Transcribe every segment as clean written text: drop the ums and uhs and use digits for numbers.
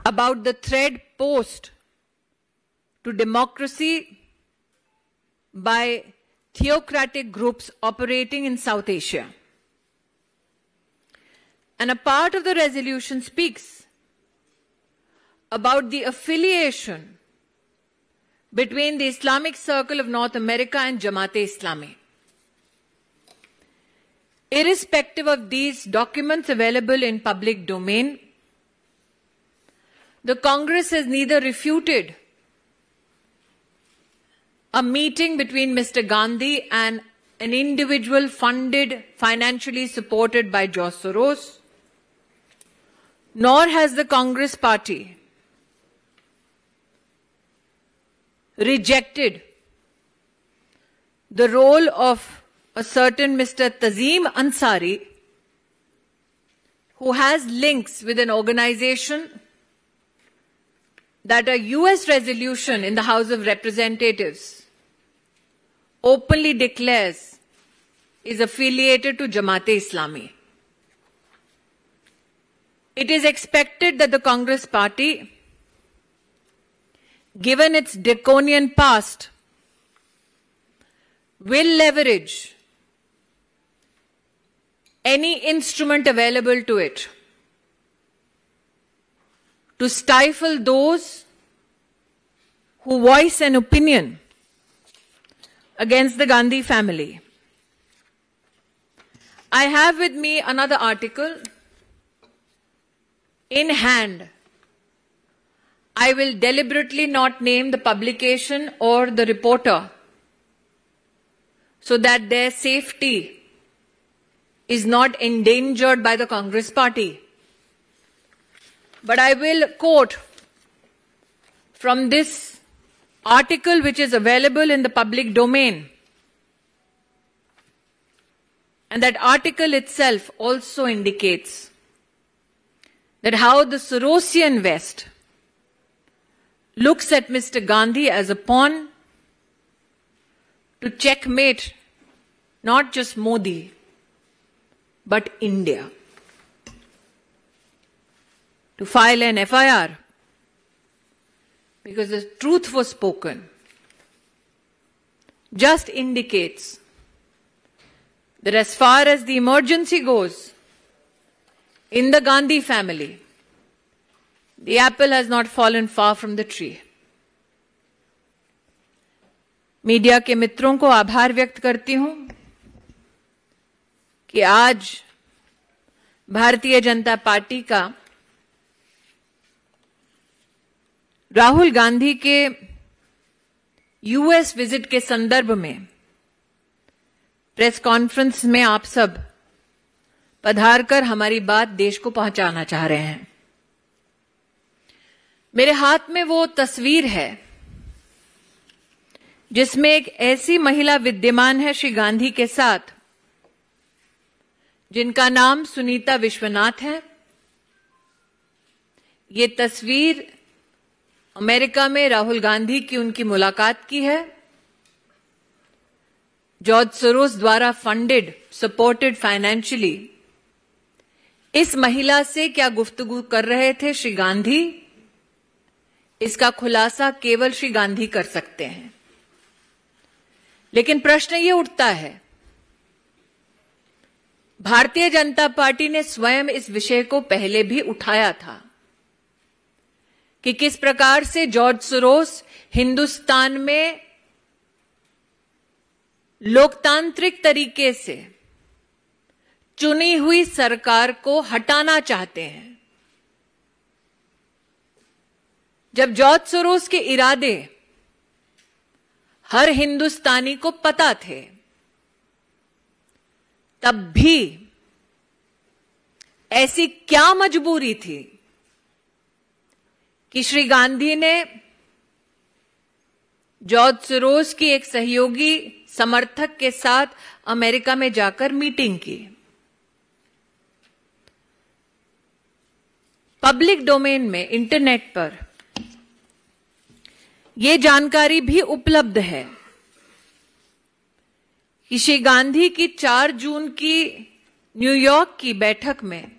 about the thread posed to democracy by theocratic groups operating in South Asia. And a part of the resolution speaks about the affiliation between the Islamic Circle of North America and Jamaat-e-Islami. Irrespective of these documents available in public domain, the Congress has neither refuted a meeting between Mr. Gandhi and an individual funded, financially supported by George Soros, nor has the Congress party rejected the role of a certain Mr. Tazeem Ansari, who has links with an organization that a US resolution in the House of Representatives openly declares is affiliated to Jamaat-e-Islami. It is expected that the Congress party, given its draconian past, will leverage any instrument available to it to stifle those who voice an opinion against the Gandhi family. I have with me another article in hand. I will deliberately not name the publication or the reporter so that their safety is not endangered by the Congress party. But I will quote from this article which is available in the public domain. And that article itself also indicates that how the Sorosian West looks at Mr. Gandhi as a pawn to checkmate not just Modi, but India, to file an FIR, because the truth was spoken, just indicates that as far as the emergency goes, in the Gandhi family, the apple has not fallen far from the tree. Media के मित्रों को आभार व्यक्त करती हूं कि आज Bharatiya Janata party का राहुल गांधी के यूएस विजिट के संदर्भ में प्रेस कॉन्फ्रेंस में आप सब पधारकर हमारी बात देश को पहुंचाना चाह रहे हैं। मेरे हाथ में वो तस्वीर है जिसमें एक ऐसी महिला विद्यमान है श्री गांधी के साथ जिनका नाम सुनीता विश्वनाथ है। ये तस्वीर अमेरिका में राहुल गांधी की उनकी मुलाकात की है। जॉर्ज सोरोस द्वारा फंडेड, सपोर्टेड फाइनेंशियली इस महिला से क्या गुफ्तगू कर रहे थे श्री गांधी, इसका खुलासा केवल श्री गांधी कर सकते हैं। लेकिन प्रश्न ये उठता है, भारतीय जनता पार्टी ने स्वयं इस विषय को पहले भी उठाया था कि किस प्रकार से जॉर्ज सोरोस हिंदुस्तान में लोकतांत्रिक तरीके से चुनी हुई सरकार को हटाना चाहते हैं। जब जॉर्ज सोरोस के इरादे हर हिंदुस्तानी को पता थे, तब भी ऐसी क्या मजबूरी थी कि श्री गांधी ने जॉर्ज सोरोस की एक सहयोगी समर्थक के साथ अमेरिका में जाकर मीटिंग की। पब्लिक डोमेन में, इंटरनेट पर यह जानकारी भी उपलब्ध है कि श्री गांधी की 4 जून की न्यूयॉर्क की बैठक में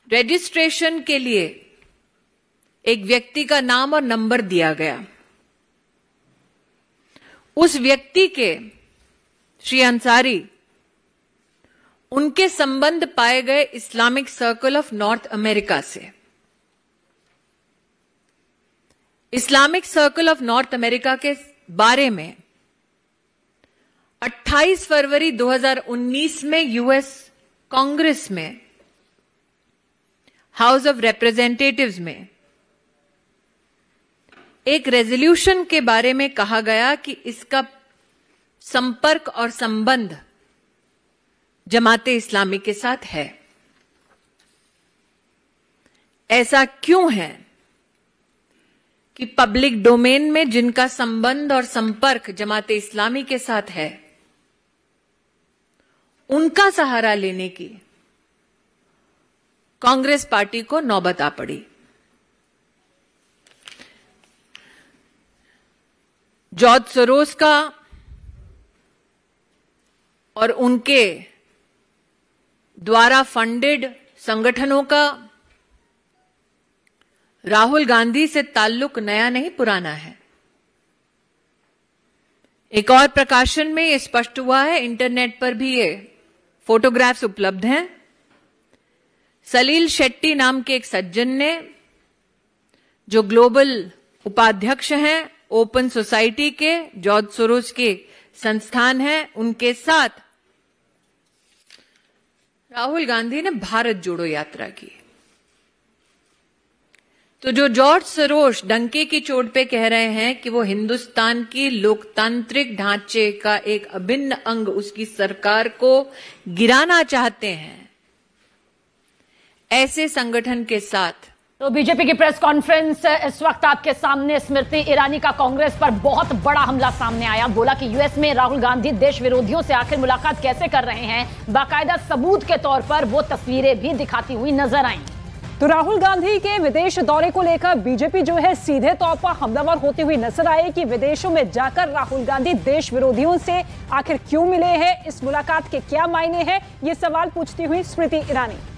रजिस्ट्रेशन के लिए एक व्यक्ति का नाम और नंबर दिया गया। उस व्यक्ति के, श्री अंसारी, उनके संबंध पाए गए Islamic Circle of North America से। Islamic Circle of North America के बारे में 28 फरवरी 2019 में यूएस कांग्रेस में, हाउस ऑफ रिप्रेजेंटेटिव्स में एक रेजोल्यूशन के बारे में कहा गया कि इसका संपर्क और संबंध जमाते इस्लामी के साथ है। ऐसा क्यों है कि पब्लिक डोमेन में जिनका संबंध और संपर्क जमाते इस्लामी के साथ है, उनका सहारा लेने की कांग्रेस पार्टी को नौबत आ पड़ी। जॉर्ज सोरोस का और उनके द्वारा फंडेड संगठनों का राहुल गांधी से ताल्लुक नया नहीं, पुराना है। एक और प्रकाशन में यह स्पष्ट हुआ है, इंटरनेट पर भी ये फोटोग्राफ्स उपलब्ध हैं। सलील शेट्टी नाम के एक सज्जन ने, जो ग्लोबल उपाध्यक्ष हैं ओपन सोसाइटी के, जॉर्ज सोरोस के संस्थान हैं, उनके साथ राहुल गांधी ने भारत जोड़ो यात्रा की। तो जो जॉर्ज सोरोस डंके की चोट पे कह रहे हैं कि वो हिंदुस्तान की लोकतांत्रिक ढांचे का एक अभिन्न अंग, उसकी सरकार को गिराना चाहते हैं, ऐसे संगठन के साथ। तो बीजेपी की प्रेस कॉन्फ्रेंस इस वक्त आपके सामने। स्मृति ईरानी का कांग्रेस पर बहुत बड़ा हमला सामने आया। बोला कि यूएस में राहुल गांधी देश विरोधियों से आखिर मुलाकात कैसे कर रहे हैं, बाकायदा सबूत के तौर पर वो तस्वीरें भी दिखाती हुई नजर आईं। तो राहुल गांधी के विदेश दौरे को लेकर बीजेपी जो है सीधे तौर पर हमलावर होती हुई नजर आई कि विदेशों में जाकर राहुल गांधी देश विरोधियों से आखिर क्यों मिले हैं, इस मुलाकात के क्या मायने हैं, ये सवाल पूछती हुई स्मृति ईरानी।